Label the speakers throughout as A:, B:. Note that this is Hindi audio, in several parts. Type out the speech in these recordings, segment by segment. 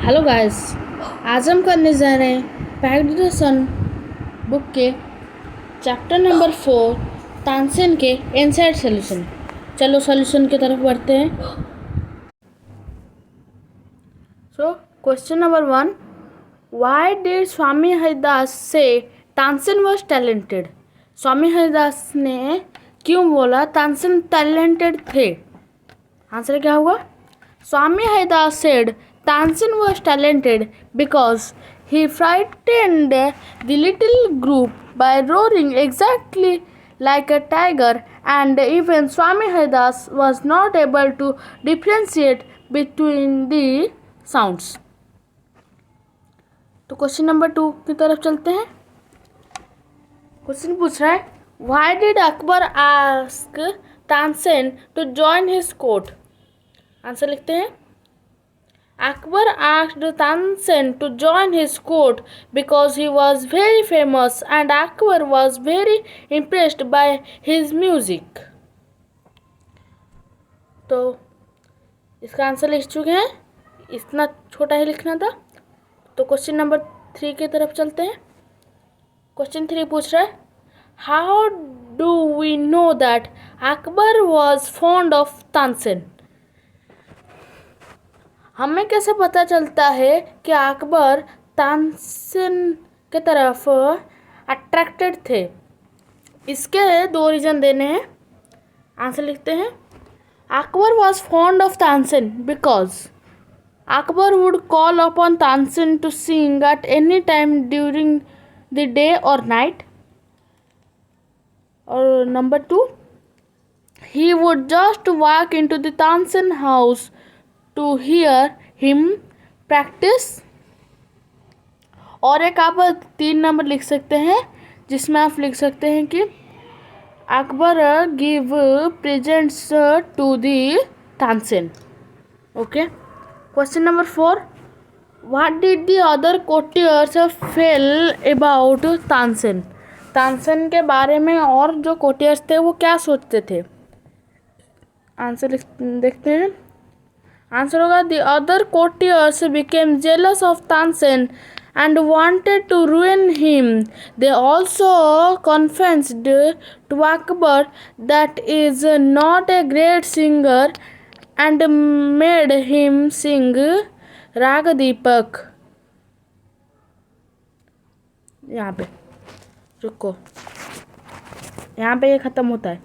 A: Hello guys. आज हम करने जा रहे हैं पैक्ड द सन बुक के चैप्टर नंबर 4 तानसेन के इनसाइड सॉल्यूशन। चलो सॉल्यूशन की तरफ बढ़ते हैं। So question number 1, why did Swami Haridas से तानसेन वाज टैलेंटेड? स्वामी हरिदास ने क्यों बोला तानसेन टैलेंटेड थे? आंसर क्या होगा? Swami Haridas said Tansen was talented because he frightened the little group by roaring exactly like a tiger, and even Swami Haridas was not able to differentiate between the sounds. तो क्वेश्चन नंबर 2 की तरफ चलते हैं। क्वेश्चन पूछ रहा है, why did Akbar ask Tansen to join his court? Answer लिखते हैं, Akbar asked Tansen to join his court because he was very famous and Akbar was very impressed by his music. तो इसका आंसर लिख चुके हैं, इतना छोटा ही लिखना था। तो क्वेश्चन नंबर 3 की तरफ चलते हैं। क्वेश्चन 3 पूछ रहा है, how do we know that Akbar was fond of Tansen? हमें कैसे पता चलता है कि अकबर तानसेन के तरफ अट्रैक्टेड थे? इसके 2 रीज़न देने हैं। आंसर लिखते हैं, Akbar was fond of Tansen because Akbar would call upon Tansen to sing at any time during the day और नाइट। और number 2, he would just walk in to the Tansen house to hear him practice। और एक आप 3 नंबर लिख सकते हैं, जिसमें आप लिख सकते हैं कि Akbar give presents to the Tansen. Okay. Question number 4, what did the other courtiers feel about Tansen? Tansen के बारे में और जो कोर्टियर्स थे वो क्या सोचते थे? आंसर देखते हैं। आंसर होगा, the other courtiers became jealous of Tansen and wanted to ruin him. They also confessed to Akbar that he is not a great singer and made him sing Rag Deepak। यहाँ पे रुको, यहाँ पे ये ख़त्म होता है।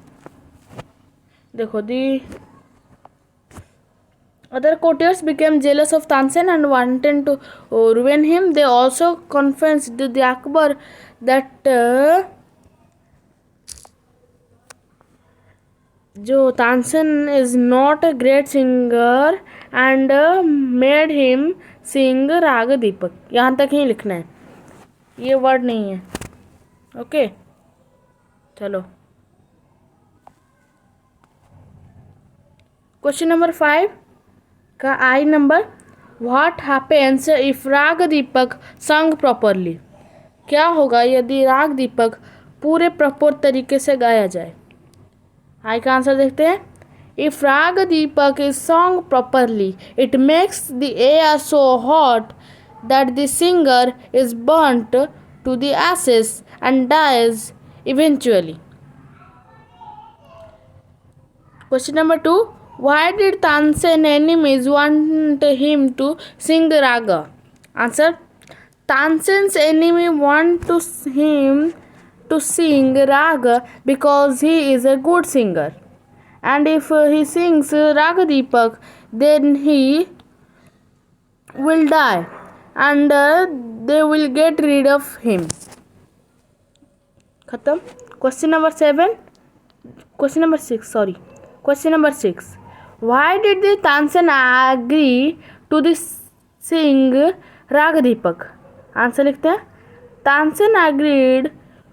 A: देखो, दी other courtiers became jealous of Tansen and wanted to ruin him. They also confessed to the Akbar that जो Tansen is not a great singer and made him sing राग दीपक। यहाँ तक ही लिखना है, ये वर्ड नहीं है। ओके, चलो क्वेश्चन नंबर 5 का आई number, what happens if Raag दीपक संग प्रॉपरली? क्या होगा यदि राग दीपक पूरे प्रॉपर तरीके से गाया जाए? आई का आंसर देखते हैं, if Raag Deepak is song properly it makes the air so hot that the singer is burnt to the ashes and dies eventually. Question number 2, why did Tansen enemies want him to sing raga? Answer, Tansen's enemy want him to sing raga because he is a good singer, and if he sings Raga Deepak then he will die and they will get rid of him। खत्म। Question number 6 sorry, question number 6, why did the Tansen agree to sing Rag Deepak? Answer लिखते हैं, Tansen agreed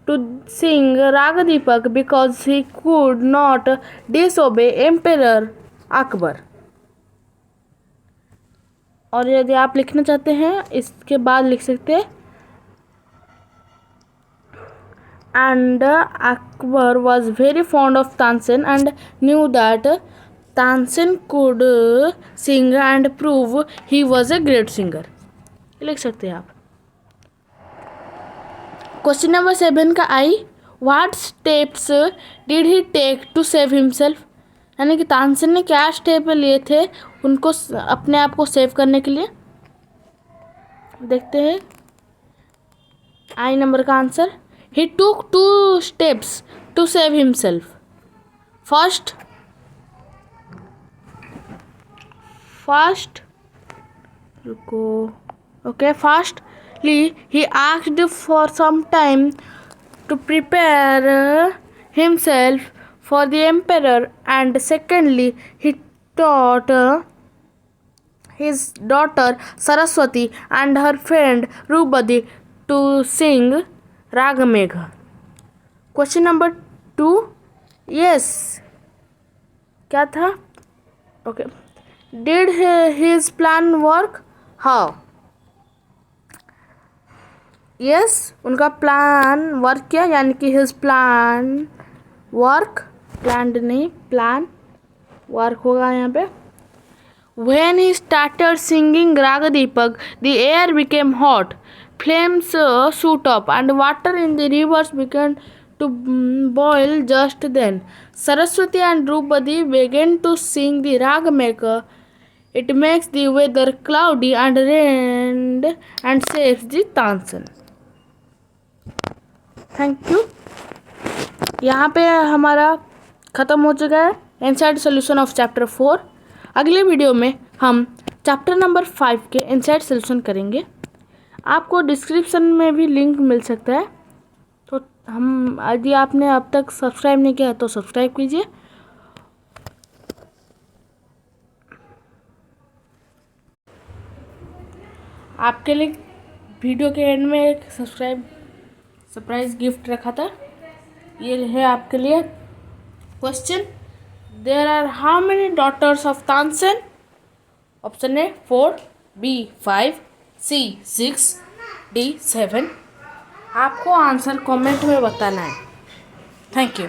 A: to sing Rag Deepak because he could not disobey Emperor Akbar। और यदि आप लिखना चाहते हैं इसके बाद लिख सकते हैं, and Akbar was very fond of Tansen and knew that Tansen could sing and prove he was a great singer, लिख सकते हैं आप। क्वेश्चन नंबर 7 का I, what steps did he take to save himself, यानी कि तानसेन ने क्या स्टेप लिए थे उनको अपने आप को सेव करने के लिए। देखते हैं आई नंबर का answer, he took 2 steps to save himself. First रुको, okay, firstly he asked for some time to prepare himself for the emperor, and secondly he taught his daughter Saraswati and her friend Rubadi to sing Ragamegha. Question number 2, yes, क्या था? Okay, did his plan work? How? Yes, उनका प्लान वर्क किया, यानी कि हिज प्लान वर्क, प्लान नहीं, प्लान वर्क होगा यहाँ पे। When he started singing Raag Deepak the air became hot, flames shoot up and water in the rivers began to boil just then. Saraswati and Draupadi began to sing the Ragamaker. It makes the weather cloudy and rained and saves the Tansen. Thank you. यहाँ पे हमारा ख़त्म हो चुका है इनसाइड सोल्यूशन ऑफ चैप्टर 4। अगले वीडियो में हम चैप्टर नंबर 5 के इनसाइड सोल्यूशन करेंगे। आपको डिस्क्रिप्शन में भी लिंक मिल सकता है, तो हम यदि आपने अब तक सब्सक्राइब नहीं किया है तो सब्सक्राइब कीजिए। आपके लिए वीडियो के एंड में एक सरप्राइज गिफ्ट रखा था, ये है आपके लिए। Question, there are how many daughters of Tansen? Option A 4, B 5, C 6, D 7। आपको आंसर कमेंट में बताना है। Thank you.